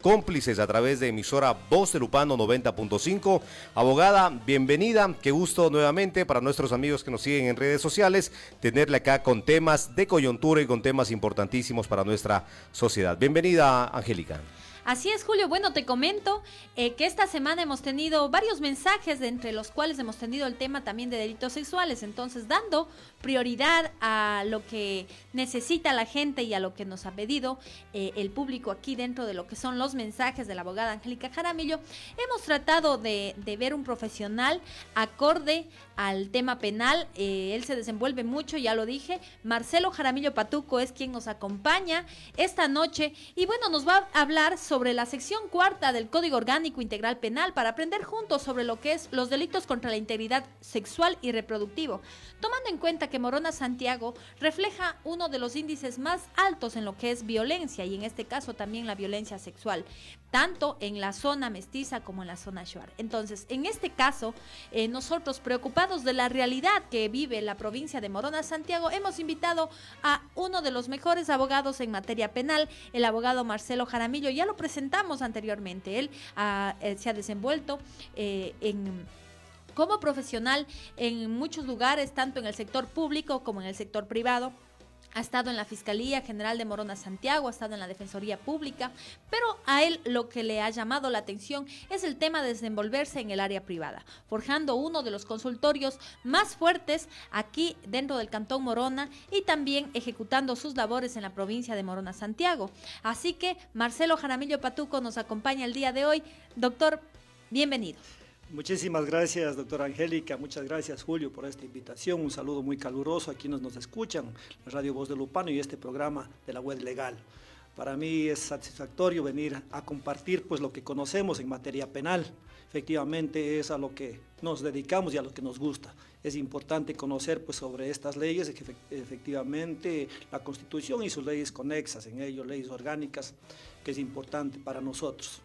cómplices a través de emisora Voz de Lupano 90.5. Abogada, bienvenida, qué gusto nuevamente para nuestros amigos que nos siguen en redes sociales, tenerle acá con temas de coyuntura y con temas importantísimos para nuestra sociedad. Bienvenida, Angélica. Así es, Julio. Bueno, te comento que esta semana hemos tenido varios mensajes, entre los cuales hemos tenido el tema también de delitos sexuales. Entonces, dando prioridad a lo que necesita la gente y a lo que nos ha pedido el público aquí dentro de lo que son los mensajes de la abogada Angélica Jaramillo, hemos tratado de ver un profesional acorde al tema penal. Él se desenvuelve mucho, ya lo dije. Marcelo Jaramillo Patuco es quien nos acompaña esta noche y bueno, nos va a hablar sobre la sección cuarta del Código Orgánico Integral Penal para aprender juntos sobre lo que es los delitos contra la integridad sexual y reproductivo, tomando en cuenta que Morona Santiago refleja uno de los índices más altos en lo que es violencia y en este caso también la violencia sexual, tanto en la zona mestiza como en la zona shuar. Entonces, en este caso, nosotros preocupados de la realidad que vive la provincia de Morona Santiago, hemos invitado a uno de los mejores abogados en materia penal, el abogado Marcelo Jaramillo. Ya lo presentamos anteriormente. Él se ha desenvuelto como profesional en muchos lugares, tanto en el sector público como en el sector privado. Ha estado en la Fiscalía General de Morona Santiago, ha estado en la Defensoría Pública, pero a él lo que le ha llamado la atención es el tema de desenvolverse en el área privada, forjando uno de los consultorios más fuertes aquí dentro del Cantón Morona y también ejecutando sus labores en la provincia de Morona Santiago. Así que Marcelo Jaramillo Patuco nos acompaña el día de hoy. Doctor, bienvenido. Muchísimas gracias, doctora Angélica. Muchas gracias, Julio, por esta invitación. Un saludo muy caluroso a quienes nos escuchan, la Radio Voz de Lupano y este programa de la web legal. Para mí es satisfactorio venir a compartir pues lo que conocemos en materia penal. Efectivamente es a lo que nos dedicamos y a lo que nos gusta. Es importante conocer pues sobre estas leyes, efectivamente la Constitución y sus leyes conexas, en ello leyes orgánicas, que es importante para nosotros.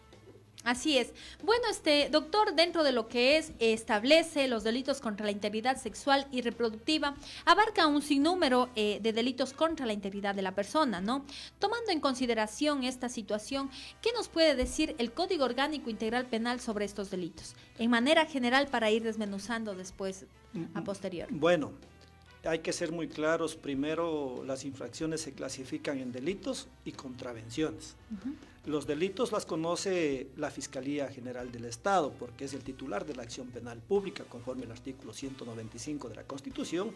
Así es. Bueno, doctor, dentro de lo que establece los delitos contra la integridad sexual y reproductiva, abarca un sinnúmero de delitos contra la integridad de la persona, ¿no? Tomando en consideración esta situación, ¿qué nos puede decir el Código Orgánico Integral Penal sobre estos delitos? En manera general, para ir desmenuzando después, a posterior. Bueno, hay que ser muy claros. Primero, las infracciones se clasifican en delitos y contravenciones. Los delitos las conoce la Fiscalía General del Estado, porque es el titular de la acción penal pública, conforme al artículo 195 de la Constitución,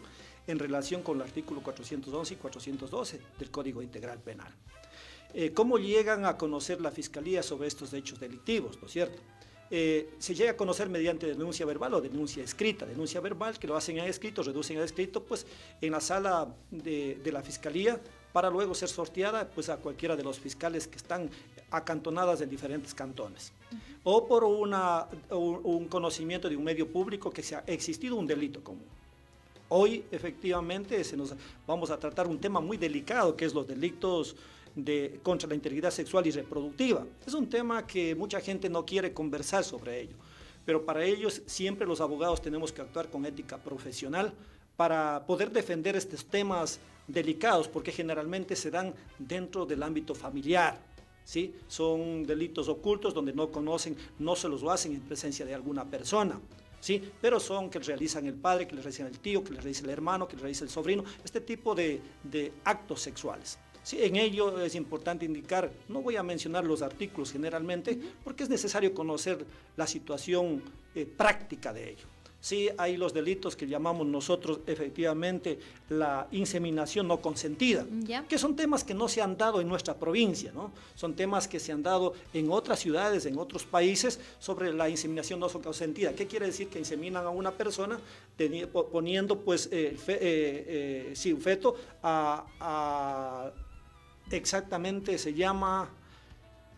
en relación con el artículo 411 y 412 del Código Integral Penal. ¿Cómo llegan a conocer la Fiscalía sobre estos hechos delictivos, no es cierto? Se llega a conocer mediante denuncia verbal o denuncia escrita. Denuncia verbal, que lo hacen a escrito, reducen a escrito, pues en la sala de la Fiscalía, para luego ser sorteada pues a cualquiera de los fiscales que están acantonadas en diferentes cantones. O por un conocimiento de un medio público que se ha existido un delito común. Hoy efectivamente vamos a tratar un tema muy delicado, que es los delitos contra la integridad sexual y reproductiva. Es un tema que mucha gente no quiere conversar sobre ello, pero para ellos siempre los abogados tenemos que actuar con ética profesional para poder defender estos temas delicados, porque generalmente se dan dentro del ámbito familiar, ¿sí? Son delitos ocultos donde no conocen, no se los hacen en presencia de alguna persona, ¿sí? Pero son que realizan el padre, que le realiza el tío, que le realiza el hermano, que le realiza el sobrino, este tipo de actos sexuales. Sí, en ello es importante indicar, no voy a mencionar los artículos generalmente, porque es necesario conocer la situación práctica de ello. Sí, hay los delitos que llamamos nosotros efectivamente la inseminación no consentida, que son temas que no se han dado en nuestra provincia, ¿no? Son temas que se han dado en otras ciudades, en otros países, sobre la inseminación no consentida. ¿Qué quiere decir? Que inseminan a una persona poniendo pues, un feto exactamente se llama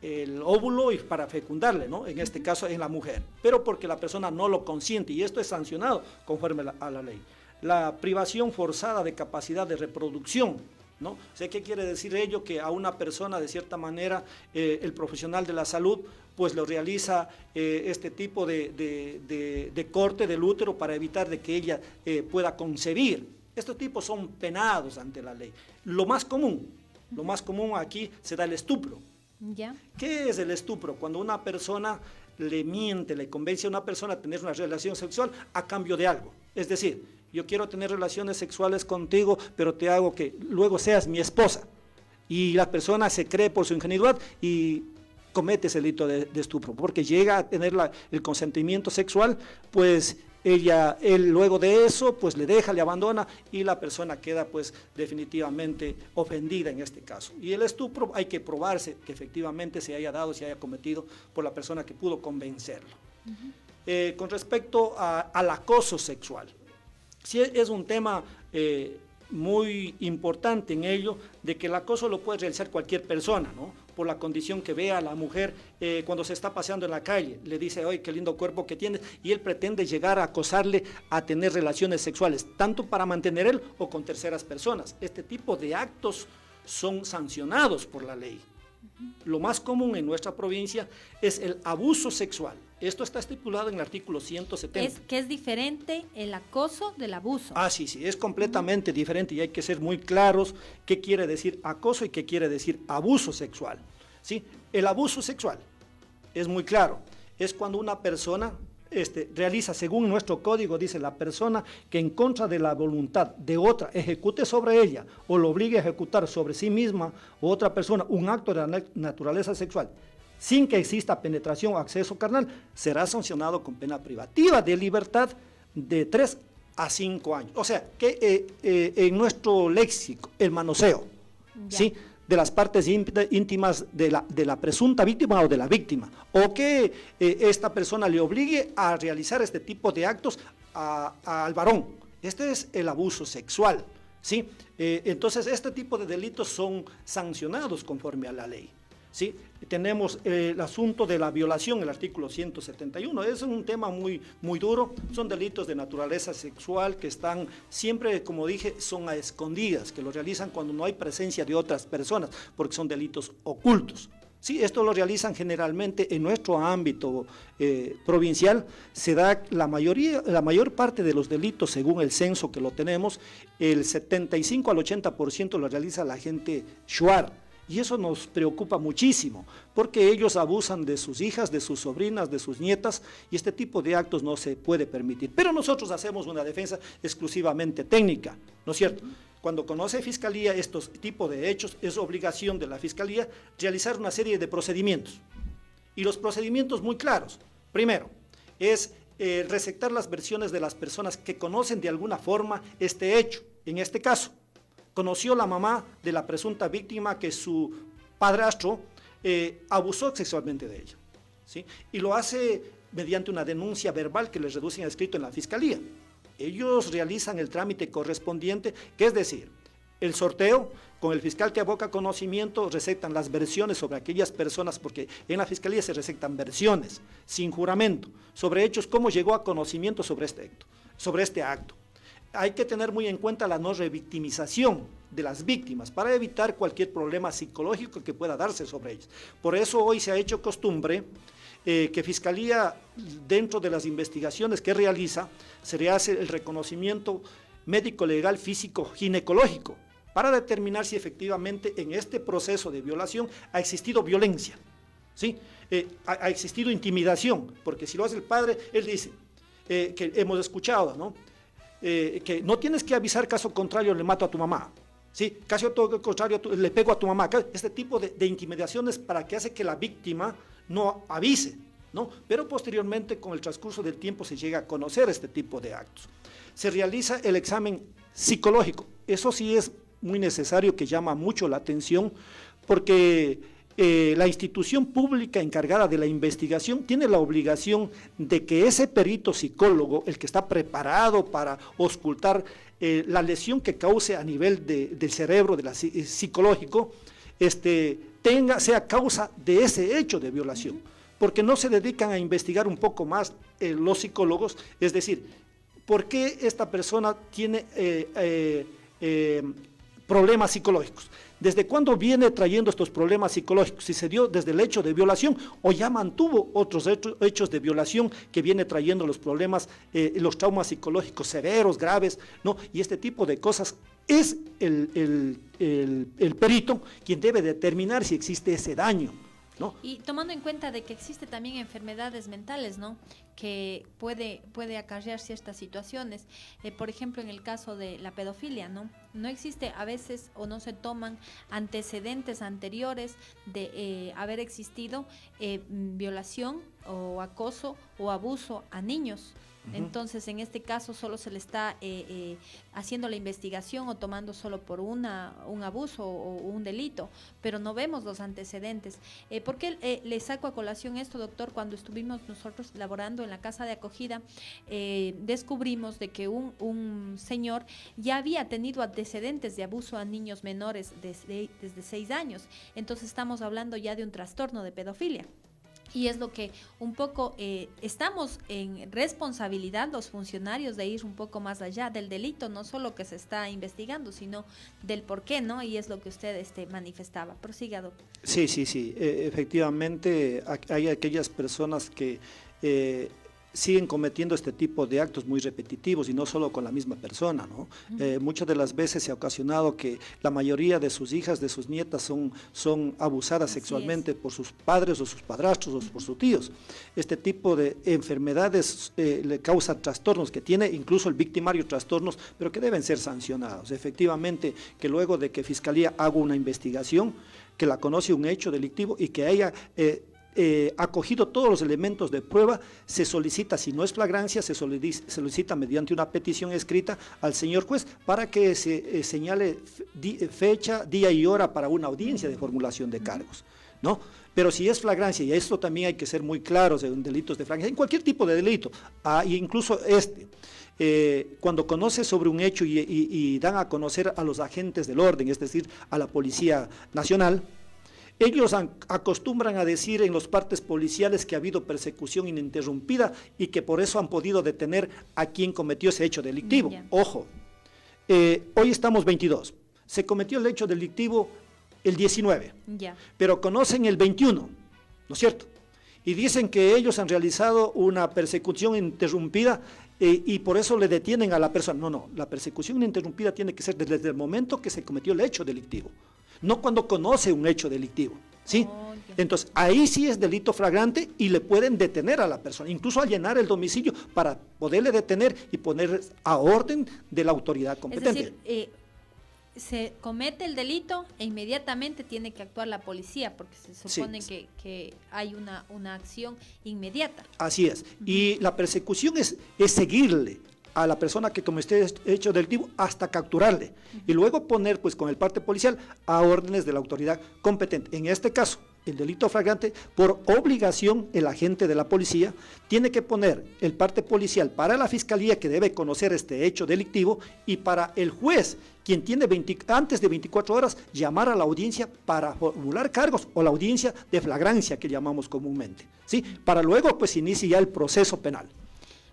el óvulo y para fecundarle, ¿no? En este caso en la mujer, pero porque la persona no lo consiente, y esto es sancionado conforme a la ley. La privación forzada de capacidad de reproducción, ¿no? ¿Sé qué quiere decir ello? Que a una persona, de cierta manera, el profesional de la salud, pues lo realiza este tipo de corte del útero para evitar de que ella pueda concebir. Estos tipos son penados ante la ley. Lo más común aquí se da el estupro. Ya. ¿Qué es el estupro? Cuando una persona le miente, le convence a una persona a tener una relación sexual a cambio de algo. Es decir, yo quiero tener relaciones sexuales contigo, pero te hago que luego seas mi esposa. Y la persona se cree por su ingenuidad y comete ese delito de estupro, porque llega a tener el consentimiento sexual, pues él luego de eso, pues le deja, le abandona y la persona queda pues definitivamente ofendida en este caso. Y el estupro hay que probarse que efectivamente se haya dado, se haya cometido por la persona que pudo convencerlo. Con respecto al acoso sexual, sí es un tema muy importante en ello, de que el acoso lo puede realizar cualquier persona, ¿no? Por la condición que vea a la mujer cuando se está paseando en la calle, le dice, oye, qué lindo cuerpo que tienes, y él pretende llegar a acosarle a tener relaciones sexuales, tanto para mantener él o con terceras personas. Este tipo de actos son sancionados por la ley. Lo más común en nuestra provincia es el abuso sexual. Esto está estipulado en el artículo 170. Es que es diferente el acoso del abuso. Sí, es completamente diferente y hay que ser muy claros qué quiere decir acoso y qué quiere decir abuso sexual. ¿Sí? El abuso sexual es muy claro, es cuando una persona realiza, según nuestro código, dice la persona que en contra de la voluntad de otra ejecute sobre ella o lo obligue a ejecutar sobre sí misma o otra persona un acto de la naturaleza sexual sin que exista penetración o acceso carnal, será sancionado con pena privativa de libertad de 3 a 5 años. O sea, que en nuestro léxico, el manoseo, ¿sí?, de las partes íntimas de la presunta víctima o de la víctima, o que esta persona le obligue a realizar este tipo de actos al varón. Este es el abuso sexual, ¿sí? Entonces, este tipo de delitos son sancionados conforme a la ley. ¿Sí? Tenemos el asunto de la violación, el artículo 171, es un tema muy, muy duro, son delitos de naturaleza sexual que están siempre, como dije, son a escondidas, que lo realizan cuando no hay presencia de otras personas, porque son delitos ocultos. Sí, esto lo realizan generalmente en nuestro ámbito provincial, se da la mayor parte de los delitos, según el censo que lo tenemos, el 75 al 80% lo realiza la gente shuar. Y eso nos preocupa muchísimo, porque ellos abusan de sus hijas, de sus sobrinas, de sus nietas, y este tipo de actos no se puede permitir. Pero nosotros hacemos una defensa exclusivamente técnica, ¿no es cierto? Cuando conoce Fiscalía estos tipos de hechos, es obligación de la Fiscalía realizar una serie de procedimientos. Y los procedimientos muy claros. Primero, es receptar las versiones de las personas que conocen de alguna forma este hecho, en este caso. Conoció la mamá de la presunta víctima que su padrastro abusó sexualmente de ella, ¿sí? Y lo hace mediante una denuncia verbal que les reducen a escrito en la Fiscalía. Ellos realizan el trámite correspondiente, que es decir, el sorteo, con el fiscal que aboca conocimiento, recetan las versiones sobre aquellas personas, porque en la Fiscalía se recetan versiones, sin juramento, sobre hechos, cómo llegó a conocimiento sobre este acto. Hay que tener muy en cuenta la no revictimización de las víctimas para evitar cualquier problema psicológico que pueda darse sobre ellas. Por eso hoy se ha hecho costumbre que Fiscalía, dentro de las investigaciones que realiza, se le hace el reconocimiento médico, legal, físico, ginecológico, para determinar si efectivamente en este proceso de violación ha existido violencia, ¿sí? Ha existido intimidación, porque si lo hace el padre, él dice, que hemos escuchado, ¿no?, que no tienes que avisar, caso contrario le mato a tu mamá, ¿sí? Caso contrario le pego a tu mamá. Este tipo de intimidaciones para que hace que la víctima no avise, ¿no? Pero posteriormente, con el transcurso del tiempo, se llega a conocer este tipo de actos. Se realiza el examen psicológico. Eso sí es muy necesario, que llama mucho la atención, porque la institución pública encargada de la investigación tiene la obligación de que ese perito psicólogo, el que está preparado para auscultar la lesión que cause a nivel del cerebro, psicológico, sea causa de ese hecho de violación, porque no se dedican a investigar un poco más los psicólogos, es decir, ¿por qué esta persona tiene problemas psicológicos? ¿Desde cuándo viene trayendo estos problemas psicológicos? Si se dio desde el hecho de violación o ya mantuvo otros hechos de violación que viene trayendo los problemas, los traumas psicológicos severos, graves, ¿no? Y este tipo de cosas es el perito quien debe determinar si existe ese daño ¿no? Y tomando en cuenta de que existe también enfermedades mentales, ¿no? Que puede acarrear ciertas situaciones. Por ejemplo, en el caso de la pedofilia, ¿no? No existe a veces o no se toman antecedentes anteriores de haber existido violación o acoso o abuso a niños. Entonces, en este caso solo se le está haciendo la investigación o tomando solo por un abuso o un delito, pero no vemos los antecedentes. ¿Por qué le saco a colación esto, doctor? Cuando estuvimos nosotros laborando en la casa de acogida, descubrimos de que un señor ya había tenido antecedentes de abuso a niños menores desde 6 años. Entonces estamos hablando ya de un trastorno de pedofilia. Y es lo que un poco estamos en responsabilidad los funcionarios de ir un poco más allá del delito, no solo que se está investigando, sino del por qué, ¿no? Y es lo que usted manifestaba. Prosiga, doctor. Sí, efectivamente hay aquellas personas que siguen cometiendo este tipo de actos muy repetitivos y no solo con la misma persona, ¿no? Muchas de las veces se ha ocasionado que la mayoría de sus hijas, de sus nietas son abusadas sexualmente por sus padres o sus padrastros o por sus tíos. Este tipo de enfermedades le causan trastornos que tiene incluso el victimario trastornos, pero que deben ser sancionados. Efectivamente, que luego de que Fiscalía haga una investigación, que la conoce un hecho delictivo y que haya acogido todos los elementos de prueba, se solicita, si no es flagrancia, se solicita mediante una petición escrita al señor juez para que se señale fecha, día y hora para una audiencia de formulación de cargos, ¿no? Pero si es flagrancia, y esto también hay que ser muy claros en delitos de flagrancia, en cualquier tipo de delito, incluso cuando conoce sobre un hecho y dan a conocer a los agentes del orden, es decir, a la Policía Nacional, ellos acostumbran a decir en los partes policiales que ha habido persecución ininterrumpida y que por eso han podido detener a quien cometió ese hecho delictivo. Ojo, hoy estamos 22, se cometió el hecho delictivo el 19, pero conocen el 21, ¿no es cierto? Y dicen que ellos han realizado una persecución ininterrumpida y por eso le detienen a la persona. No, la persecución ininterrumpida tiene que ser desde el momento que se cometió el hecho delictivo, no cuando conoce un hecho delictivo, ¿sí? Entonces, ahí sí es delito flagrante y le pueden detener a la persona, incluso allanar el domicilio para poderle detener y poner a orden de la autoridad competente. Es decir, se comete el delito e inmediatamente tiene que actuar la policía, porque se supone que hay una acción inmediata. Así es, y la persecución es seguirle a la persona que cometió este hecho delictivo hasta capturarle y luego poner pues con el parte policial a órdenes de la autoridad competente. En este caso, el delito flagrante, por obligación el agente de la policía tiene que poner el parte policial para la fiscalía, que debe conocer este hecho delictivo, y para el juez, quien tiene antes de 24 horas llamar a la audiencia para formular cargos, o la audiencia de flagrancia que llamamos comúnmente, ¿sí? Para luego pues inicie ya el proceso penal.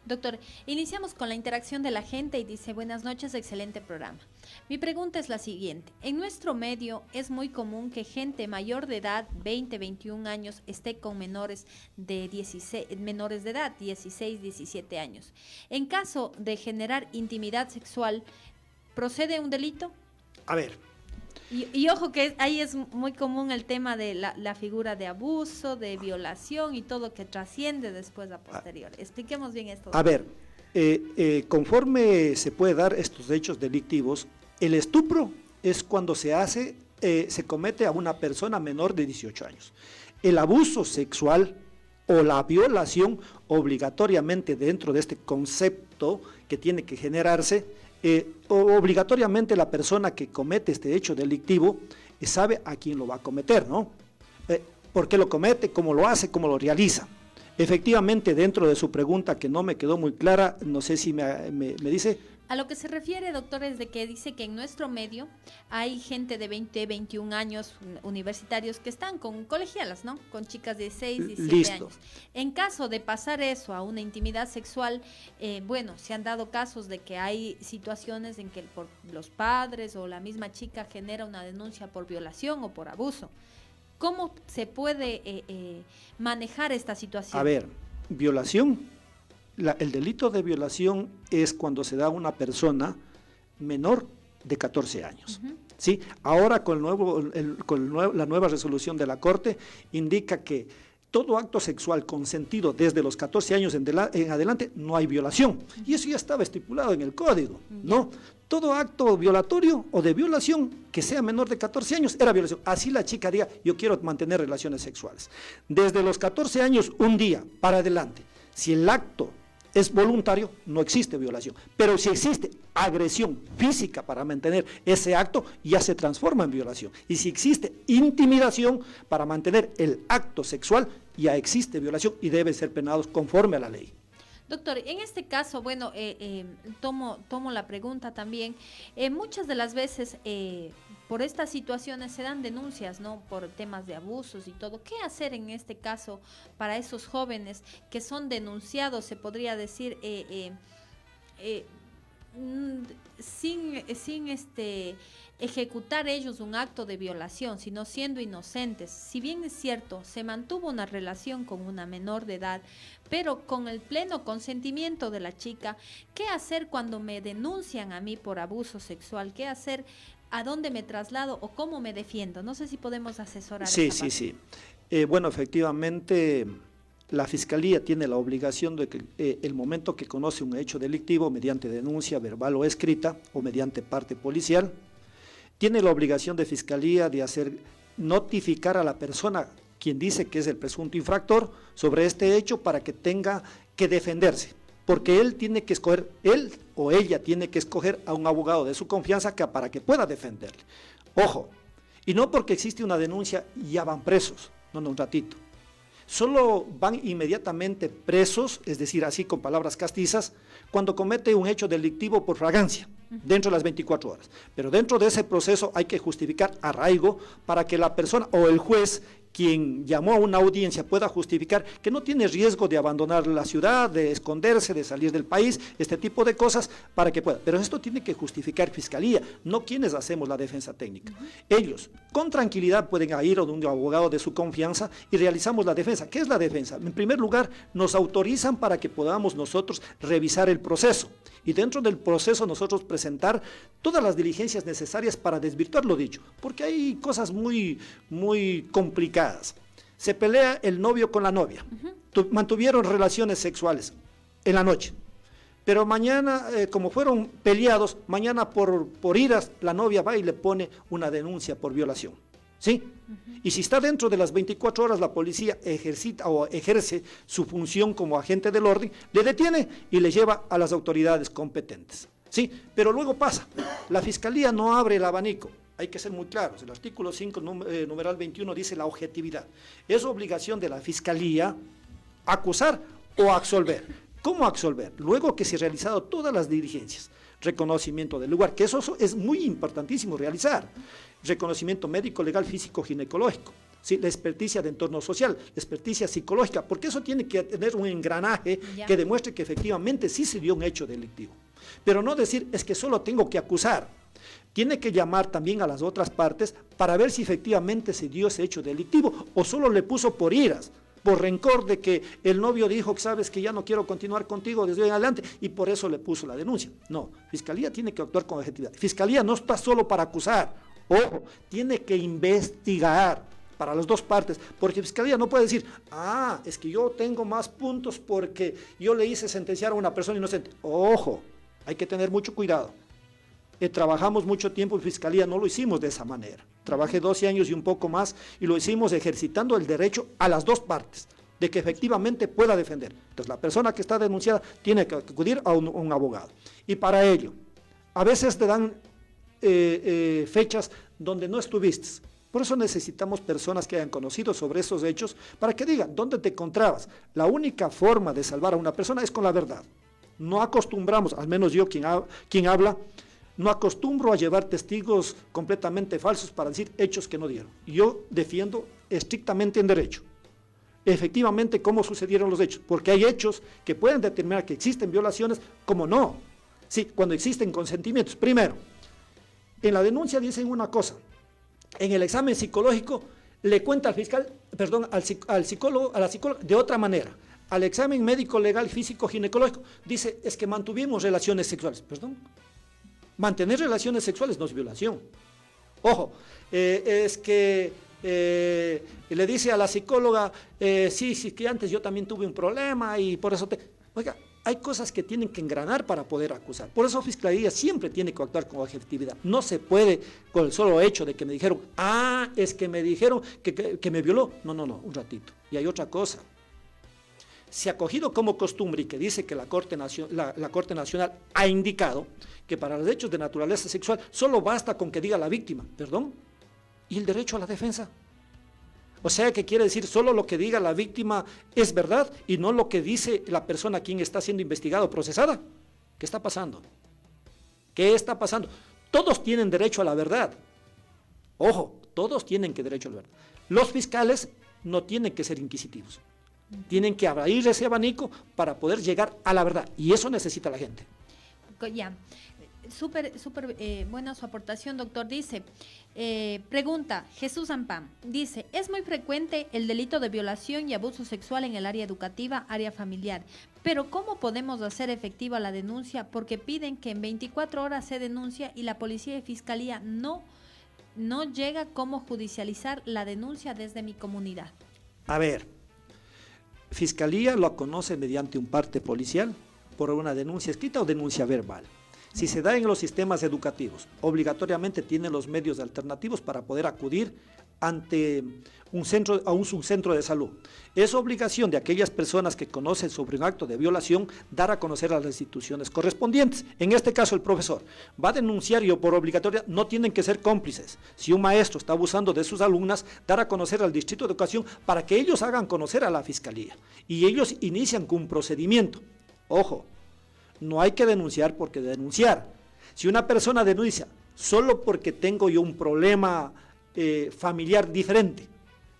Doctor, iniciamos con la interacción de la gente y dice: buenas noches, excelente programa. Mi pregunta es la siguiente: en nuestro medio es muy común que gente mayor de edad, 20, 21 años, esté con menores de edad, 16, 17 años. En caso de generar intimidad sexual, ¿procede un delito? A ver. Y ojo que ahí es muy común el tema de la figura de abuso, de violación y todo que trasciende después a posterior. Expliquemos bien esto. A ver, conforme se puede dar estos hechos delictivos, el estupro es cuando se comete a una persona menor de 18 años. El abuso sexual o la violación, obligatoriamente dentro de este concepto que tiene que generarse, obligatoriamente la persona que comete este hecho delictivo sabe a quién lo va a cometer, ¿no? ¿Por qué lo comete? ¿Cómo lo hace? ¿Cómo lo realiza? Efectivamente, dentro de su pregunta, que no me quedó muy clara, no sé si me dice... A lo que se refiere, doctor, es de que dice que en nuestro medio hay gente de 20, 21 años universitarios que están con colegialas, ¿no? Con chicas de 16, 17 años. En caso de pasar eso a una intimidad sexual, bueno, se han dado casos de que hay situaciones en que por los padres o la misma chica genera una denuncia por violación o por abuso. ¿Cómo se puede manejar esta situación? A ver, violación. El delito de violación es cuando se da a una persona menor de 14 años. ¿sí? Ahora la nueva resolución de la Corte indica que todo acto sexual consentido desde los 14 años en adelante no hay violación. Y eso ya estaba estipulado en el código, ¿no? Todo acto violatorio o de violación que sea menor de 14 años era violación. Así la chica diga, yo quiero mantener relaciones sexuales. Desde los 14 años, un día para adelante, si el acto es voluntario, no existe violación. Pero si existe agresión física para mantener ese acto, ya se transforma en violación. Y si existe intimidación para mantener el acto sexual, ya existe violación y deben ser penados conforme a la ley. Doctor, en este caso, bueno, tomo la pregunta también. Muchas de las veces por estas situaciones se dan denuncias, ¿no? Por temas de abusos y todo. ¿Qué hacer en este caso para esos jóvenes que son denunciados, se podría decir, sin ejecutar ellos un acto de violación, sino siendo inocentes? Si bien es cierto, se mantuvo una relación con una menor de edad, pero con el pleno consentimiento de la chica, ¿qué hacer cuando me denuncian a mí por abuso sexual? ¿Qué hacer? ¿A dónde me traslado o cómo me defiendo? No sé si podemos asesorar. Sí. Bueno, efectivamente, la Fiscalía tiene la obligación de que el momento que conoce un hecho delictivo, mediante denuncia verbal o escrita, o mediante parte policial, tiene la obligación de Fiscalía de hacer notificar a la persona, quien dice que es el presunto infractor, sobre este hecho para que tenga que defenderse. Porque él tiene que escoger, él o ella tiene que escoger a un abogado de su confianza para que pueda defenderle. Ojo, y no porque existe una denuncia ya van presos, no, un ratito. Solo van inmediatamente presos, es decir, así con palabras castizas, cuando comete un hecho delictivo por fragancia, dentro de las 24 horas. Pero dentro de ese proceso hay que justificar arraigo para que la persona o el juez quien llamó a una audiencia pueda justificar que no tiene riesgo de abandonar la ciudad, de esconderse, de salir del país, este tipo de cosas, para que pueda. Pero esto tiene que justificar Fiscalía, no quienes hacemos la defensa técnica. Ellos, con tranquilidad, pueden ir a un abogado de su confianza y realizamos la defensa. ¿Qué es la defensa? En primer lugar, nos autorizan para que podamos nosotros revisar el proceso. Y dentro del proceso nosotros presentar todas las diligencias necesarias para desvirtuar lo dicho, porque hay cosas muy complicadas. Se pelea el novio con la novia, mantuvieron relaciones sexuales en la noche, pero mañana, como fueron peleados, mañana por iras, la novia va y le pone una denuncia por violación, ¿sí? Y si está dentro de las 24 horas, la policía ejerce su función como agente del orden, le detiene y le lleva a las autoridades competentes, ¿sí? Pero luego pasa, la Fiscalía no abre el abanico, hay que ser muy claros, el artículo 5, numeral 21 dice la objetividad, es obligación de la Fiscalía acusar o absolver. ¿Cómo absolver? Luego que se han realizado todas las diligencias, reconocimiento del lugar, que eso es muy importantísimo realizar, reconocimiento médico, legal, físico, ginecológico, ¿sí? La experticia de entorno social, la experticia psicológica, porque eso tiene que tener un engranaje que demuestre que efectivamente sí se dio un hecho delictivo. Pero no decir, es que solo tengo que acusar, tiene que llamar también a las otras partes para ver si efectivamente se dio ese hecho delictivo o solo le puso por iras, por rencor de que el novio dijo, sabes que ya no quiero continuar contigo desde hoy en adelante, y por eso le puso la denuncia. No, Fiscalía tiene que actuar con objetividad. Fiscalía no está solo para acusar, ojo, tiene que investigar para las dos partes, porque Fiscalía no puede decir, es que yo tengo más puntos porque yo le hice sentenciar a una persona inocente. Ojo, hay que tener mucho cuidado. Trabajamos mucho tiempo en Fiscalía, no lo hicimos de esa manera. Trabajé 12 años y un poco más y lo hicimos ejercitando el derecho a las dos partes, de que efectivamente pueda defender. Entonces la persona que está denunciada tiene que acudir a un abogado. Y para ello, a veces te dan fechas donde no estuviste. Por eso necesitamos personas que hayan conocido sobre esos hechos para que digan dónde te encontrabas. La única forma de salvar a una persona es con la verdad. No acostumbramos, al menos yo quien habla, no acostumbro a llevar testigos completamente falsos para decir hechos que no dieron. Yo defiendo estrictamente en derecho, efectivamente cómo sucedieron los hechos, porque hay hechos que pueden determinar que existen violaciones, como no. Sí, cuando existen consentimientos. Primero, en la denuncia dicen una cosa, en el examen psicológico le cuenta al fiscal, al psicólogo, a la psicóloga de otra manera. Al examen médico, legal, físico, ginecológico, dice, es que mantuvimos relaciones sexuales. Mantener relaciones sexuales no es violación. Ojo, es que le dice a la psicóloga, sí, que antes yo también tuve un problema y por eso Oiga, hay cosas que tienen que engranar para poder acusar. Por eso Fiscalía siempre tiene que actuar con objetividad. No se puede con el solo hecho de que me dijeron, es que me dijeron que me violó. No, un ratito. Y hay otra cosa. Se ha cogido como costumbre y que dice que la Corte Nacional ha indicado que para los hechos de naturaleza sexual solo basta con que diga la víctima, perdón, y el derecho a la defensa. O sea, que quiere decir solo lo que diga la víctima es verdad y no lo que dice la persona a quien está siendo investigado o procesada. ¿Qué está pasando? ¿Qué está pasando? Todos tienen derecho a la verdad. Ojo, todos tienen derecho a la verdad. Los fiscales no tienen que ser inquisitivos. Tienen que abrir ese abanico para poder llegar a la verdad. Y eso necesita la gente. Ya. Súper buena su aportación, doctor. Dice, pregunta, Jesús Ampam, dice, es muy frecuente el delito de violación y abuso sexual en el área educativa, área familiar, pero ¿cómo podemos hacer efectiva la denuncia? Porque piden que en 24 horas se denuncia y la policía y fiscalía no llega cómo judicializar la denuncia desde mi comunidad. A ver, fiscalía lo conoce mediante un parte policial por una denuncia escrita o denuncia verbal. Si se da en los sistemas educativos, obligatoriamente tiene los medios alternativos para poder acudir ante un centro de salud. Es obligación de aquellas personas que conocen sobre un acto de violación dar a conocer a las instituciones correspondientes. En este caso, el profesor va a denunciar y por obligatoria no tienen que ser cómplices. Si un maestro está abusando de sus alumnas, dar a conocer al Distrito de Educación para que ellos hagan conocer a la Fiscalía. Y ellos inician con un procedimiento. Ojo. No hay que denunciar porque denunciar. Si una persona denuncia solo porque tengo yo un problema familiar diferente,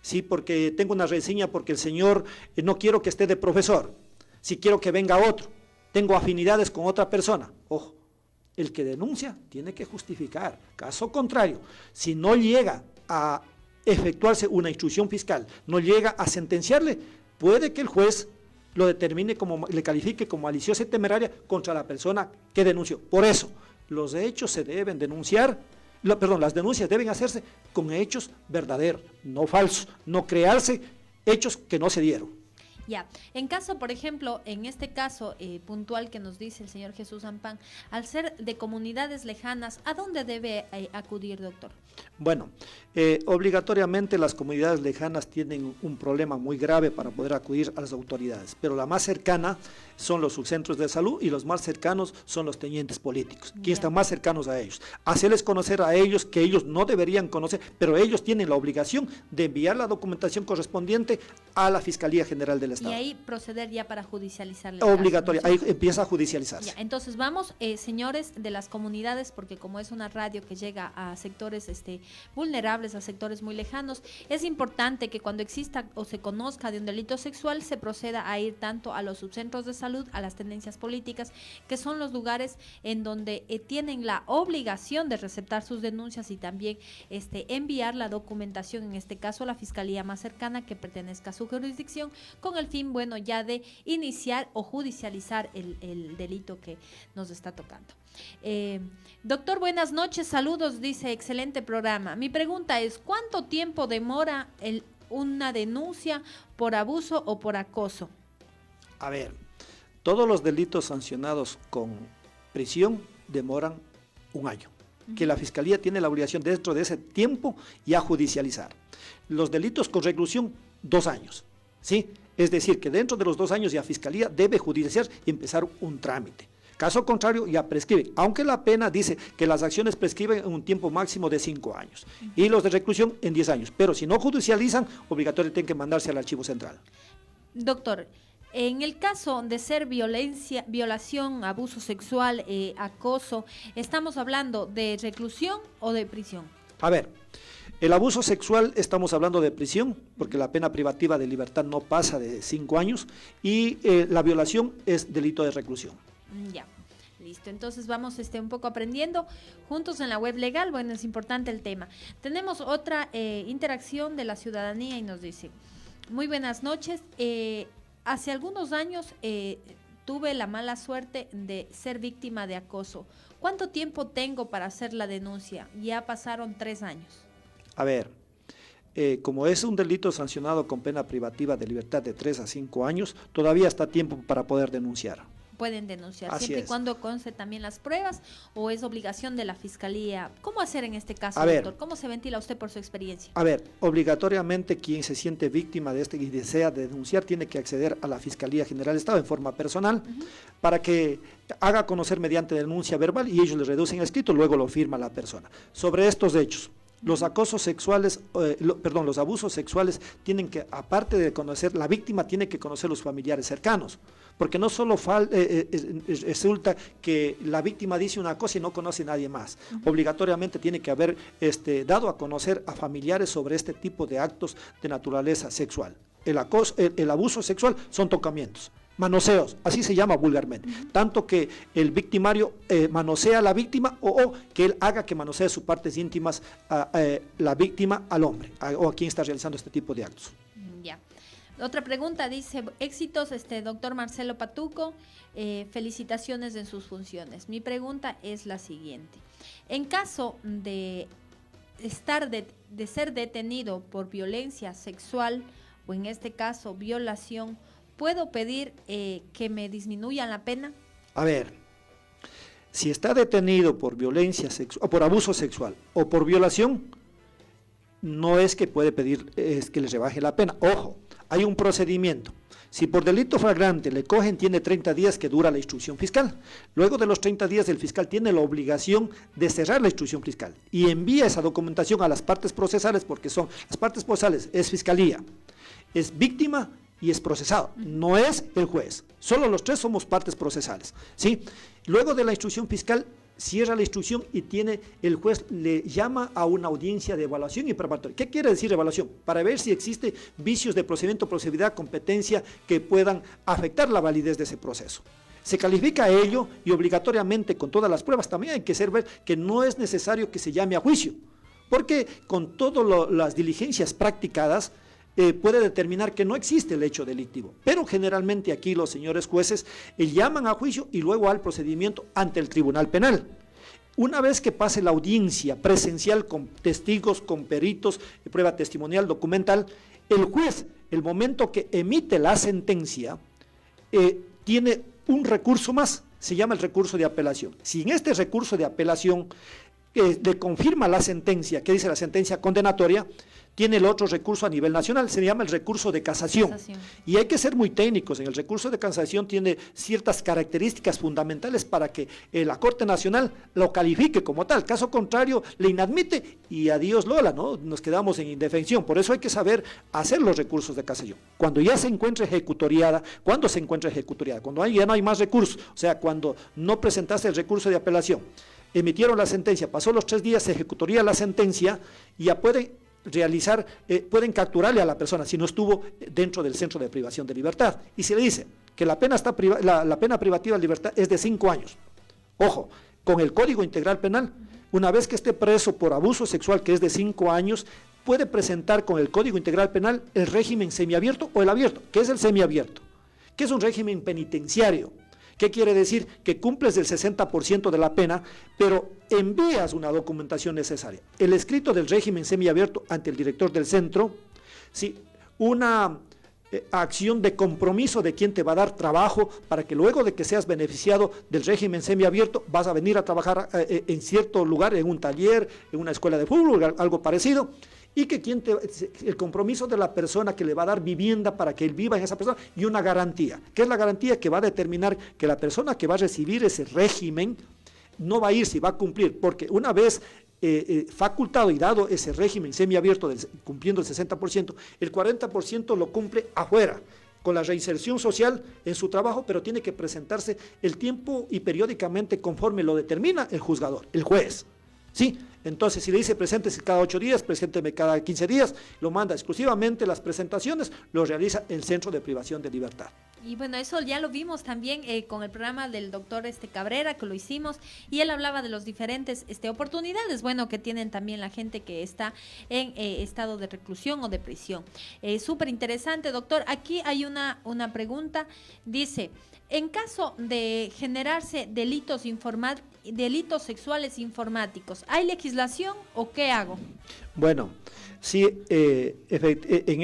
¿sí? Porque tengo una reseña porque el señor no quiero que esté de profesor, si quiero que venga otro, tengo afinidades con otra persona, ojo, el que denuncia tiene que justificar. Caso contrario, si no llega a efectuarse una instrucción fiscal, no llega a sentenciarle, puede que el juez lo determine le califique como maliciosa y temeraria contra la persona que denunció. Por eso, los hechos se deben denunciar, las denuncias deben hacerse con hechos verdaderos, no falsos, no crearse hechos que no se dieron. Ya, en caso, por ejemplo, en este caso puntual que nos dice el señor Jesús Ampán, al ser de comunidades lejanas, ¿a dónde debe acudir, doctor? Bueno, obligatoriamente las comunidades lejanas tienen un problema muy grave para poder acudir a las autoridades, pero la más cercana son los subcentros de salud y los más cercanos son los tenientes políticos, quienes están más cercanos a ellos. Hacerles conocer a ellos que ellos no deberían conocer, pero ellos tienen la obligación de enviar la documentación correspondiente a la Fiscalía General del Estado. Y ahí proceder ya para judicializar. Obligatoria, ahí empieza a judicializarse. Ya, entonces vamos, señores de las comunidades, porque como es una radio que llega a sectores vulnerables, a sectores muy lejanos, es importante que cuando exista o se conozca de un delito sexual se proceda a ir tanto a los subcentros de salud, a las tendencias políticas, que son los lugares en donde tienen la obligación de receptar sus denuncias y también enviar la documentación, en este caso a la fiscalía más cercana que pertenezca a su jurisdicción, con el fin, ya de iniciar o judicializar el delito que nos está tocando. Doctor, buenas noches, saludos, dice, excelente programa. Mi pregunta es, ¿cuánto tiempo demora una denuncia por abuso o por acoso? A ver, todos los delitos sancionados con prisión demoran 1 año, que la Fiscalía tiene la obligación dentro de ese tiempo ya judicializar. Los delitos con reclusión, 2 años, ¿sí? Es decir, que dentro de los 2 años ya Fiscalía debe judicializar y empezar un trámite. Caso contrario, ya prescribe, aunque la pena dice que las acciones prescriben en un tiempo máximo de 5 años y los de reclusión en 10 años. Pero si no judicializan, obligatoriamente tienen que mandarse al archivo central. Doctor, en el caso de ser violación, abuso sexual, acoso, ¿estamos hablando de reclusión o de prisión? A ver, el abuso sexual estamos hablando de prisión, porque la pena privativa de libertad no pasa de 5 años y la violación es delito de reclusión. Ya, listo. Entonces vamos un poco aprendiendo juntos en la web legal. Bueno, es importante el tema. Tenemos otra interacción de la ciudadanía y nos dice, muy buenas noches. Hace algunos años tuve la mala suerte de ser víctima de acoso. ¿Cuánto tiempo tengo para hacer la denuncia? Ya pasaron 3 años. A ver, como es un delito sancionado con pena privativa de libertad de 3 a 5 años, todavía está tiempo para poder denunciar. Pueden denunciar, Así siempre es. y cuando conste también las pruebas, o es obligación de la fiscalía. ¿Cómo hacer en este caso, A ver. doctor? ¿Cómo se ventila usted por su experiencia? A ver, obligatoriamente quien se siente víctima de este y desea denunciar tiene que acceder a la Fiscalía General del Estado en forma personal para que haga conocer mediante denuncia verbal y ellos le reducen el escrito, luego lo firma la persona. Sobre estos hechos, los acosos sexuales, los abusos sexuales tienen que, aparte de conocer, la víctima tiene que conocer los familiares cercanos, porque no solo resulta que la víctima dice una cosa y no conoce a nadie más. Obligatoriamente tiene que haber dado a conocer a familiares sobre este tipo de actos de naturaleza sexual. El abuso sexual son tocamientos, manoseos, así se llama vulgarmente, tanto que el victimario manosea a la víctima o que él haga que manosee sus partes íntimas la víctima al hombre o a quien está realizando este tipo de actos. Ya. Otra pregunta dice, éxitos, doctor Marcelo Patuco, felicitaciones en sus funciones. Mi pregunta es la siguiente. En caso de ser detenido por violencia sexual o en este caso violación, ¿puedo pedir que me disminuyan la pena? A ver, si está detenido por violencia sexual, o por abuso sexual o por violación, no es que puede pedir que le rebaje la pena. Ojo, hay un procedimiento. Si por delito flagrante le cogen, tiene 30 días que dura la instrucción fiscal. Luego de los 30 días, el fiscal tiene la obligación de cerrar la instrucción fiscal y envía esa documentación a las partes procesales, porque son las partes procesales, es fiscalía, es víctima y es procesado, no es el juez. Solo los tres somos partes procesales, ¿sí? Luego de la instrucción fiscal, cierra la instrucción y el juez le llama a una audiencia de evaluación y preparatoria. ¿Qué quiere decir evaluación? Para ver si existe vicios de procedimiento, procedibilidad, competencia que puedan afectar la validez de ese proceso. Se califica ello y obligatoriamente con todas las pruebas también hay que ver que no es necesario que se llame a juicio, porque con todas las diligencias practicadas puede determinar que no existe el hecho delictivo, pero generalmente aquí los señores jueces llaman a juicio y luego al procedimiento ante el Tribunal Penal. Una vez que pase la audiencia presencial con testigos, con peritos, prueba testimonial, documental, el juez, el momento que emite la sentencia, tiene un recurso más, se llama el recurso de apelación. Si en este recurso de apelación le confirma la sentencia, ¿qué dice la sentencia condenatoria? Tiene el otro recurso a nivel nacional, se llama el recurso de casación. Y hay que ser muy técnicos, en el recurso de casación tiene ciertas características fundamentales para que la Corte Nacional lo califique como tal, caso contrario le inadmite y adiós Lola, ¿no? Nos quedamos en indefensión. Por eso hay que saber hacer los recursos de casación. Cuando ya se encuentre ejecutoriada, ¿cuándo se encuentra ejecutoriada? Cuando ya no hay más recursos, o sea, cuando no presentaste el recurso de apelación, emitieron la sentencia, pasó los 3 días, se ejecutaría la sentencia y ya pueden pueden capturarle a la persona si no estuvo dentro del centro de privación de libertad. Y se le dice que la pena privativa de libertad es de 5 años. Ojo, con el Código Integral Penal, una vez que esté preso por abuso sexual, que es de 5 años, puede presentar con el Código Integral Penal el régimen semiabierto o el abierto. ¿Qué es el semiabierto? Que es un régimen penitenciario. ¿Qué quiere decir? Que cumples el 60% de la pena, pero envías una documentación necesaria. El escrito del régimen semiabierto ante el director del centro, ¿sí? Una acción de compromiso de quien te va a dar trabajo para que luego de que seas beneficiado del régimen semiabierto vas a venir a trabajar en cierto lugar, en un taller, en una escuela de fútbol, algo parecido. Y que el compromiso de la persona que le va a dar vivienda para que él viva en esa persona y una garantía. ¿Qué es la garantía? Que va a determinar que la persona que va a recibir ese régimen no va a ir si va a cumplir, porque una vez facultado y dado ese régimen semiabierto cumpliendo el 60%, el 40% lo cumple afuera, con la reinserción social en su trabajo, pero tiene que presentarse el tiempo y periódicamente conforme lo determina el juzgador, el juez. ¿Sí? Entonces, si le dice preséntese cada 8 días, presénteme cada 15 días, lo manda exclusivamente las presentaciones, lo realiza el Centro de Privación de Libertad. Y bueno, eso ya lo vimos también con el programa del doctor Cabrera, que lo hicimos, y él hablaba de los diferentes oportunidades, bueno, que tienen también la gente que está en estado de reclusión o de prisión. Súper interesante, doctor. Aquí hay una pregunta, dice, En caso de generarse delitos sexuales informáticos, ¿hay legislación o qué hago? Bueno, sí, en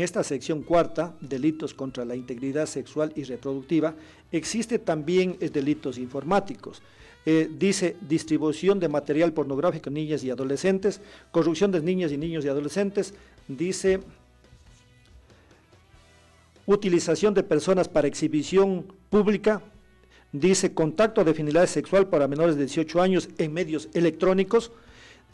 esta sección cuarta, delitos contra la integridad sexual y reproductiva, existe también delitos informáticos. Dice distribución de material pornográfico en niñas y adolescentes, corrupción de niñas y niños y adolescentes, dice utilización de personas para exhibición pública, dice contacto de finalidad sexual para menores de 18 años en medios electrónicos,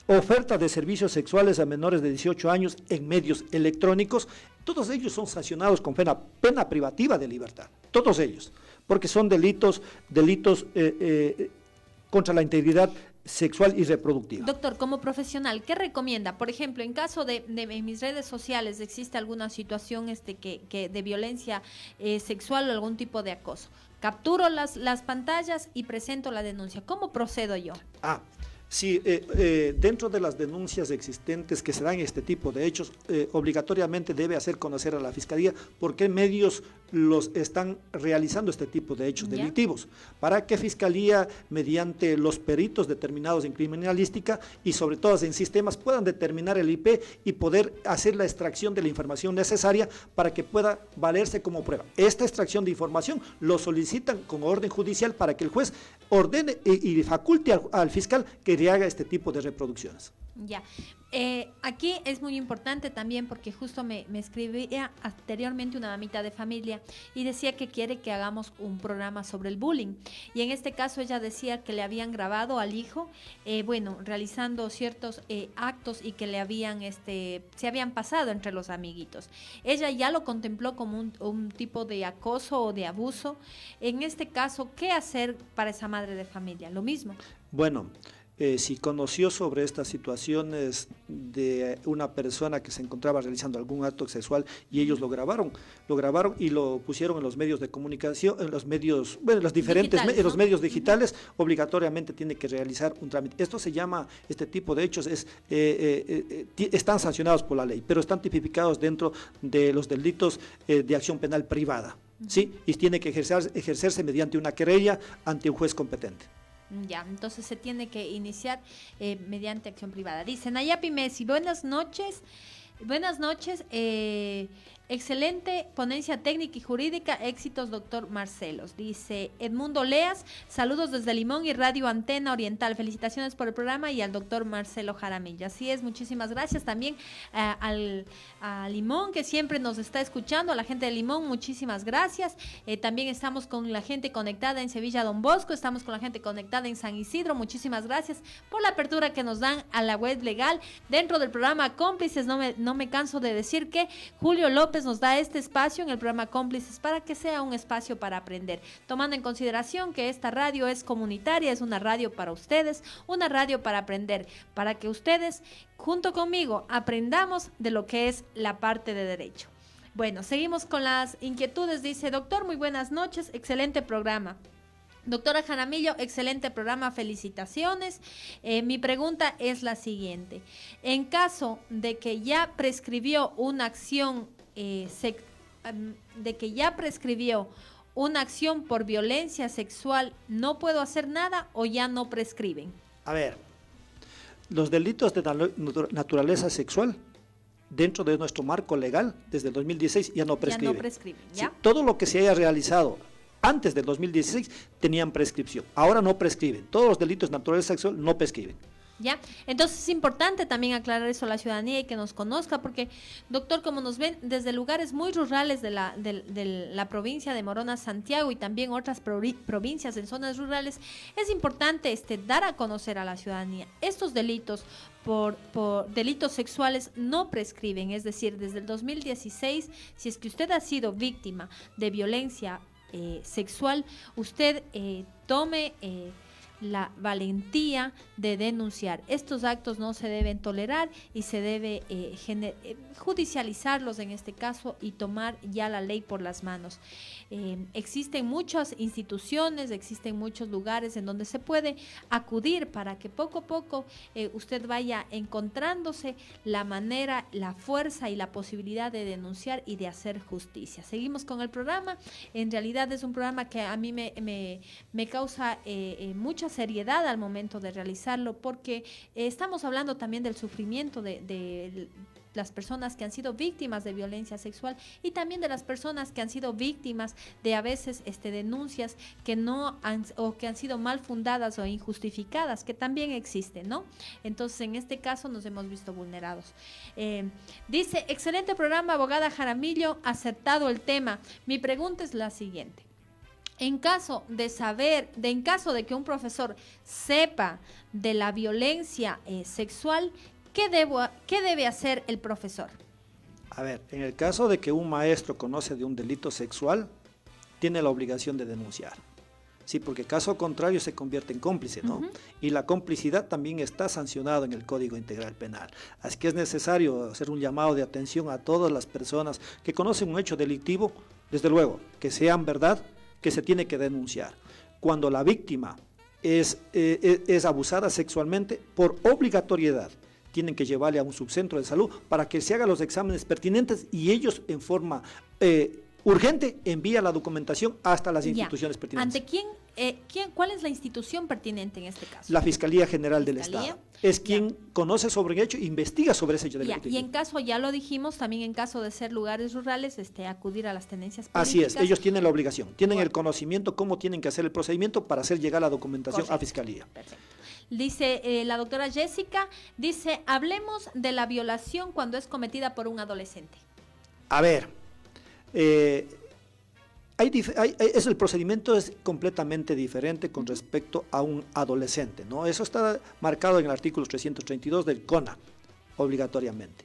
oferta de servicios sexuales a menores de 18 años en medios electrónicos. Todos ellos son sancionados con pena privativa de libertad, todos ellos, porque son delitos contra la integridad sexual y reproductiva. Doctor, como profesional, ¿qué recomienda? Por ejemplo, en caso de en mis redes sociales existe alguna situación que de violencia sexual o algún tipo de acoso. Capturo las pantallas y presento la denuncia. ¿Cómo procedo yo? Sí, dentro de las denuncias existentes que se dan este tipo de hechos, obligatoriamente debe hacer conocer a la Fiscalía por qué medios los están realizando este tipo de hechos delictivos, para que Fiscalía, mediante los peritos determinados en criminalística y sobre todo en sistemas, puedan determinar el IP y poder hacer la extracción de la información necesaria para que pueda valerse como prueba. Esta extracción de información lo solicitan con orden judicial para que el juez ordene y faculte al fiscal que haga este tipo de reproducciones. Ya. Aquí es muy importante también porque justo me escribía anteriormente una mamita de familia y decía que quiere que hagamos un programa sobre el bullying. Y en este caso ella decía que le habían grabado al hijo, realizando ciertos actos y que le habían, se habían pasado entre los amiguitos. Ella ya lo contempló como un tipo de acoso o de abuso. En este caso, ¿qué hacer para esa madre de familia? Lo mismo. Bueno, si conoció sobre estas situaciones de una persona que se encontraba realizando algún acto sexual y ellos lo grabaron y lo pusieron en los medios de comunicación, en los medios, los diferentes digitales, ¿no? Los medios digitales, obligatoriamente tiene que realizar un trámite. Esto se llama, este tipo de hechos están sancionados por la ley, pero están tipificados dentro de los delitos de acción penal privada, ¿sí? Y tiene que ejercerse mediante una querella ante un juez competente. Ya, entonces se tiene que iniciar mediante acción privada. Dice Nayapi Messi, buenas noches. Buenas noches, excelente ponencia técnica y jurídica, éxitos doctor Marcelos. Dice Edmundo Leas, saludos desde Limón y Radio Antena Oriental, felicitaciones por el programa y al doctor Marcelo Jaramillo. Así es, muchísimas gracias también a Limón que siempre nos está escuchando, a la gente de Limón, muchísimas gracias. También estamos con la gente conectada en Sevilla Don Bosco, estamos con la gente conectada en San Isidro, muchísimas gracias por la apertura que nos dan a la web legal dentro del programa Cómplices. No me canso de decir que Julio López nos da este espacio en el programa Cómplices para que sea un espacio para aprender, tomando en consideración que esta radio es comunitaria, es una radio para ustedes, una radio para aprender, para que ustedes junto conmigo aprendamos de lo que es la parte de derecho. Bueno, seguimos con las inquietudes. Dice, doctor, muy buenas noches, excelente programa. Doctora Jaramillo, excelente programa, felicitaciones. Mi pregunta es la siguiente. En caso de que ya prescribió una acción, por violencia sexual, ¿no puedo hacer nada o ya no prescriben? A ver, los delitos de naturaleza sexual dentro de nuestro marco legal desde el 2016 ya no prescriben. Ya no prescriben, ¿ya? Sí, todo lo que se haya realizado antes del 2016 tenían prescripción. Ahora no prescriben. Todos los delitos de naturaleza sexual no prescriben. ¿Ya? Entonces es importante también aclarar eso a la ciudadanía y que nos conozca, porque, doctor, como nos ven desde lugares muy rurales de la provincia de Morona, Santiago y también otras provincias en zonas rurales, es importante dar a conocer a la ciudadanía. Estos delitos por delitos sexuales no prescriben, es decir, desde el 2016, si es que usted ha sido víctima de violencia sexual, usted tome la valentía de denunciar. Estos actos no se deben tolerar y se debe judicializarlos en este caso y tomar ya la ley por las manos. Existen muchas instituciones, existen muchos lugares en donde se puede acudir para que poco a poco usted vaya encontrándose la manera, la fuerza y la posibilidad de denunciar y de hacer justicia. Seguimos con el programa. En realidad es un programa que a mí me causa mucha seriedad al momento de realizarlo, porque estamos hablando también del sufrimiento de las personas que han sido víctimas de violencia sexual y también de las personas que han sido víctimas de a veces denuncias que no han o que han sido mal fundadas o injustificadas, que también existen, ¿no? Entonces, en este caso nos hemos visto vulnerados. Dice, excelente programa, abogada Jaramillo, acertado el tema. Mi pregunta es la siguiente. En caso de que un profesor sepa de la violencia sexual, ¿qué debe hacer el profesor? A ver, en el caso de que un maestro conoce de un delito sexual, tiene la obligación de denunciar. Sí, porque caso contrario se convierte en cómplice, ¿no? Y la complicidad también está sancionada en el Código Integral Penal. Así que es necesario hacer un llamado de atención a todas las personas que conocen un hecho delictivo, desde luego, que sean verdad, que se tiene que denunciar. Cuando la víctima es abusada sexualmente, por obligatoriedad, tienen que llevarle a un subcentro de salud para que se hagan los exámenes pertinentes y ellos en forma urgente envían la documentación hasta las instituciones pertinentes. ¿Ante cuál es la institución pertinente en este caso? La Fiscalía General del Estado. Es quien conoce sobre el hecho e investiga sobre ese hecho delictivo. Y en caso, ya lo dijimos, también en caso de ser lugares rurales, acudir a las tenencias políticas. Así es, ellos tienen la obligación, tienen el conocimiento cómo tienen que hacer el procedimiento para hacer llegar la documentación a Fiscalía. Perfecto. Dice la doctora Jessica, hablemos de la violación cuando es cometida por un adolescente. A ver, el procedimiento es completamente diferente con respecto a un adolescente, ¿no? Eso está marcado en el artículo 332 del CONA, obligatoriamente.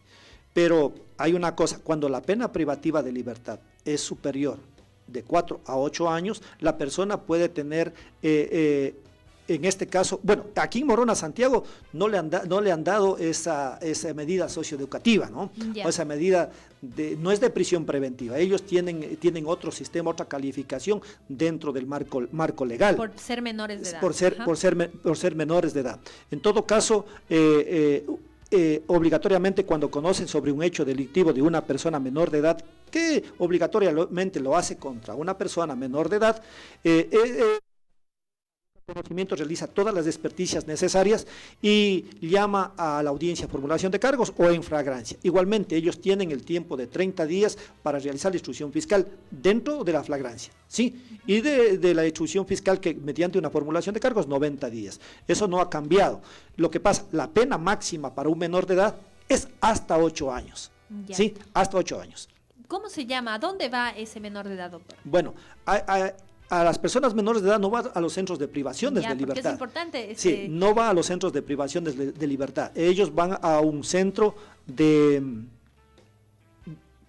Pero hay una cosa, cuando la pena privativa de libertad es superior de 4 a 8 años, la persona puede tener... en este caso, bueno, aquí en Morona, Santiago, no le han dado esa medida socioeducativa, ¿no? O esa medida no es de prisión preventiva. Ellos tienen otro sistema, otra calificación dentro del marco legal. Por ser menores de edad. Por ser menores de edad. En todo caso, obligatoriamente cuando conocen sobre un hecho delictivo de una persona menor de edad, que obligatoriamente lo hace contra una persona menor de edad, conocimiento realiza todas las experticias necesarias y llama a la audiencia a formulación de cargos o en flagrancia. Igualmente, ellos tienen el tiempo de 30 días para realizar la instrucción fiscal dentro de la flagrancia, ¿sí? Y de la instrucción fiscal que mediante una formulación de cargos, 90 días. Eso no ha cambiado. Lo que pasa, la pena máxima para un menor de edad es hasta 8 años, ¿sí? Hasta 8 años. ¿Cómo se llama? ¿A dónde va ese menor de edad, doctor? Bueno, a las personas menores de edad no va a los centros de de privaciones de libertad. Es importante. Sí, no va a los centros de privaciones de libertad. Ellos van a un centro de...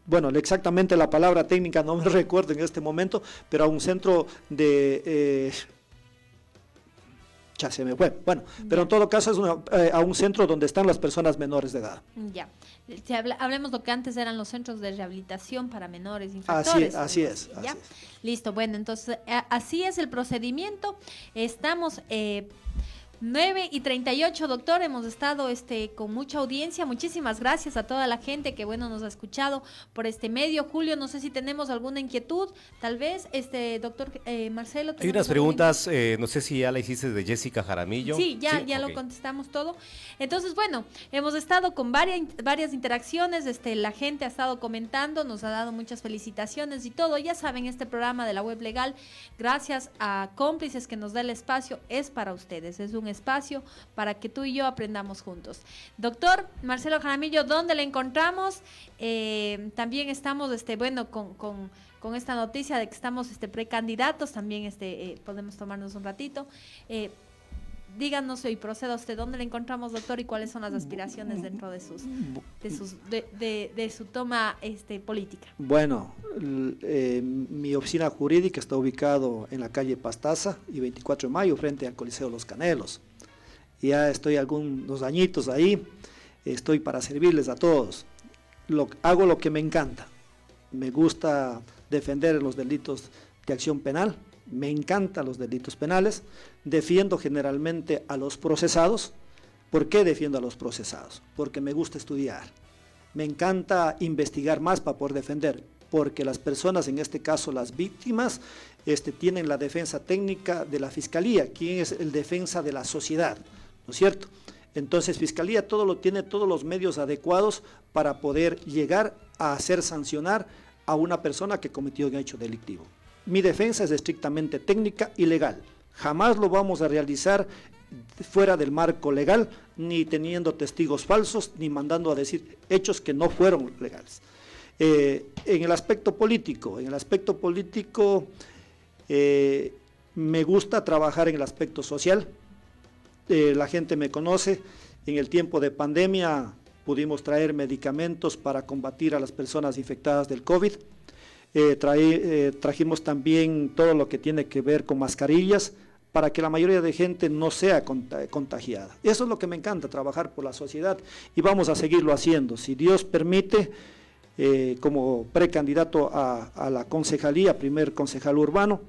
Bueno, exactamente la palabra técnica no me recuerdo en este momento, pero a un centro de... ya se me fue. Bueno, pero en todo caso es a un centro donde están las personas menores de edad. Ya. Hablemos lo que antes eran los centros de rehabilitación para menores infractores. Así es. Listo, bueno, entonces así es el procedimiento. Estamos 9:38, doctor, hemos estado con mucha audiencia. Muchísimas gracias a toda la gente que nos ha escuchado por este medio. Julio, no sé si tenemos alguna inquietud, tal vez, doctor Marcelo. Hay unas preguntas, no sé si ya la hiciste de Jessica Jaramillo. Sí, ya okay. Lo contestamos todo. Entonces, bueno, hemos estado con varias interacciones, la gente ha estado comentando, nos ha dado muchas felicitaciones y todo. Ya saben, este programa de la web legal, gracias a Cómplices que nos da el espacio, es para ustedes, es un espacio para que tú y yo aprendamos juntos. Doctor Marcelo Jaramillo, ¿dónde le encontramos? También estamos, con esta noticia de que estamos precandidatos, también podemos tomarnos un ratito. díganos y proceda usted, ¿dónde le encontramos, doctor, y cuáles son las aspiraciones dentro de su toma política? Bueno, mi oficina jurídica está ubicado en la calle Pastaza y 24 de mayo frente al Coliseo Los Canelos. Ya estoy algunos añitos ahí, estoy para servirles a todos. Hago lo que me encanta. Me gusta defender los delitos de acción penal, me encantan los delitos penales, defiendo generalmente a los procesados. ¿Por qué defiendo a los procesados? Porque me gusta estudiar, me encanta investigar más para poder defender, porque las personas, en este caso las víctimas, tienen la defensa técnica de la Fiscalía, quien es el defensa de la sociedad, ¿no es cierto? Entonces Fiscalía tiene todos los medios adecuados para poder llegar a hacer sancionar a una persona que cometió un hecho delictivo. Mi defensa es estrictamente técnica y legal. Jamás lo vamos a realizar fuera del marco legal, ni teniendo testigos falsos, ni mandando a decir hechos que no fueron legales. En el aspecto político, me gusta trabajar en el aspecto social. La gente me conoce. En el tiempo de pandemia pudimos traer medicamentos para combatir a las personas infectadas del COVID. Trajimos también todo lo que tiene que ver con mascarillas para que la mayoría de gente no sea contagiada. Eso es lo que me encanta, trabajar por la sociedad, y vamos a seguirlo haciendo. Si Dios permite, como precandidato a la concejalía, primer concejal urbano,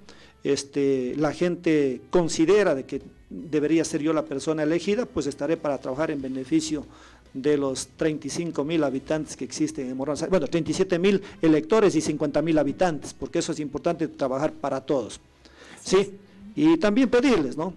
la gente considera de que debería ser yo la persona elegida, pues estaré para trabajar en beneficio de los 35,000 habitantes que existen en Morón. Bueno, 37,000 electores y 50,000 habitantes, porque eso es importante, trabajar para todos. Sí, y también pedirles, ¿no?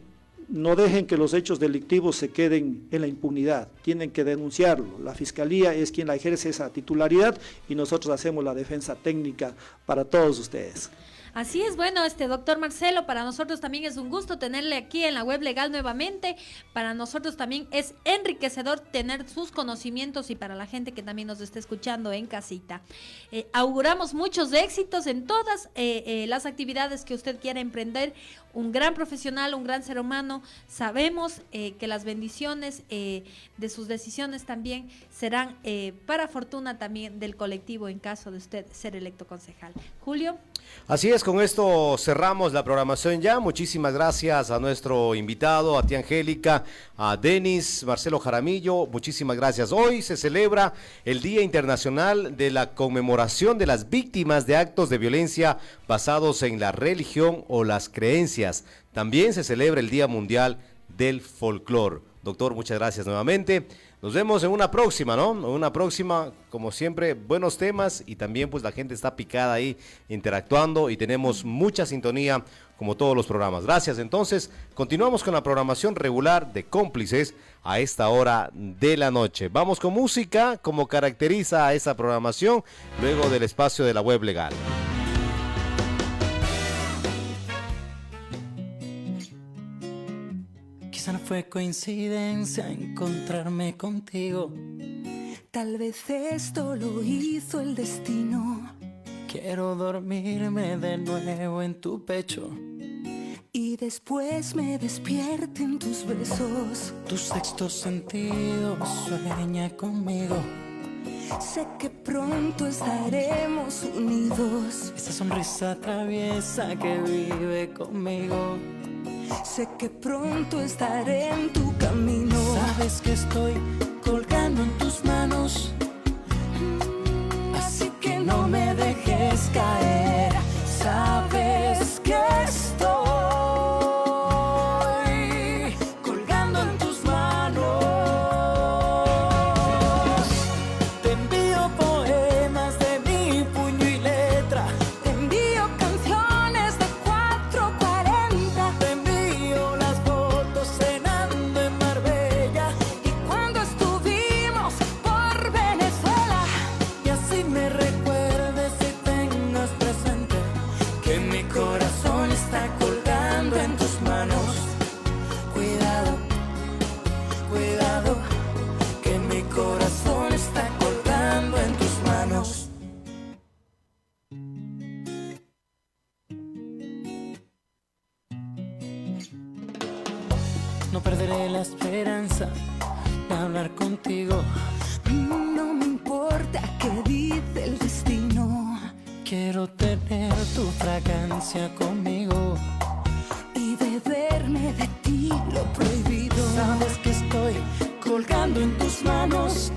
No dejen que los hechos delictivos se queden en la impunidad, tienen que denunciarlo. La Fiscalía es quien la ejerce esa titularidad y nosotros hacemos la defensa técnica para todos ustedes. Así es, bueno, doctor Marcelo, para nosotros también es un gusto tenerle aquí en la web legal nuevamente. Para nosotros también es enriquecedor tener sus conocimientos, y para la gente que también nos está escuchando en casita. Auguramos muchos éxitos en todas las actividades que usted quiera emprender. Un gran profesional, un gran ser humano. Sabemos que las bendiciones de sus decisiones también serán para fortuna también del colectivo en caso de usted ser electo concejal. Julio. Así es, con esto cerramos la programación ya. Muchísimas gracias a nuestro invitado, a tía Angélica, a Denis, Marcelo Jaramillo, muchísimas gracias. Hoy se celebra el Día Internacional de la Conmemoración de las Víctimas de Actos de Violencia basados en la religión o las creencias. También se celebra el Día Mundial del Folclor. Doctor, muchas gracias nuevamente. Nos vemos en una próxima, ¿no? En una próxima, como siempre, buenos temas, y también pues la gente está picada ahí interactuando y tenemos mucha sintonía como todos los programas. Gracias. Entonces, continuamos con la programación regular de Cómplices a esta hora de la noche. Vamos con música, como caracteriza a esa programación, luego del espacio de la web legal. Quizá no fue coincidencia encontrarme contigo. Tal vez esto lo hizo el destino. Quiero dormirme de nuevo en tu pecho y después me despierten tus besos. Tu sexto sentido sueña conmigo. Sé que pronto estaremos unidos. Esa sonrisa traviesa que vive conmigo. Sé que pronto estaré en tu camino. Sabes que estoy colgando en tus manos, así que no me dejes caer. Sabes que estoy colgando en tus manos. te envío poemas de mi puño y letra. Te envío canciones de 440. Te envío las fotos cenando en Marbella Y cuando estuvimos por Venezuela, y así me recuerdes si tengas presente No perderé la esperanza de hablar contigo. No me importa qué dice el destino. Quiero tener tu fragancia conmigo Y beberme de ti lo prohibido. Sabes que estoy colgando en tus manos.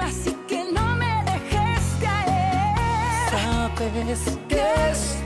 Así que no me dejes caer. Sabes que estoy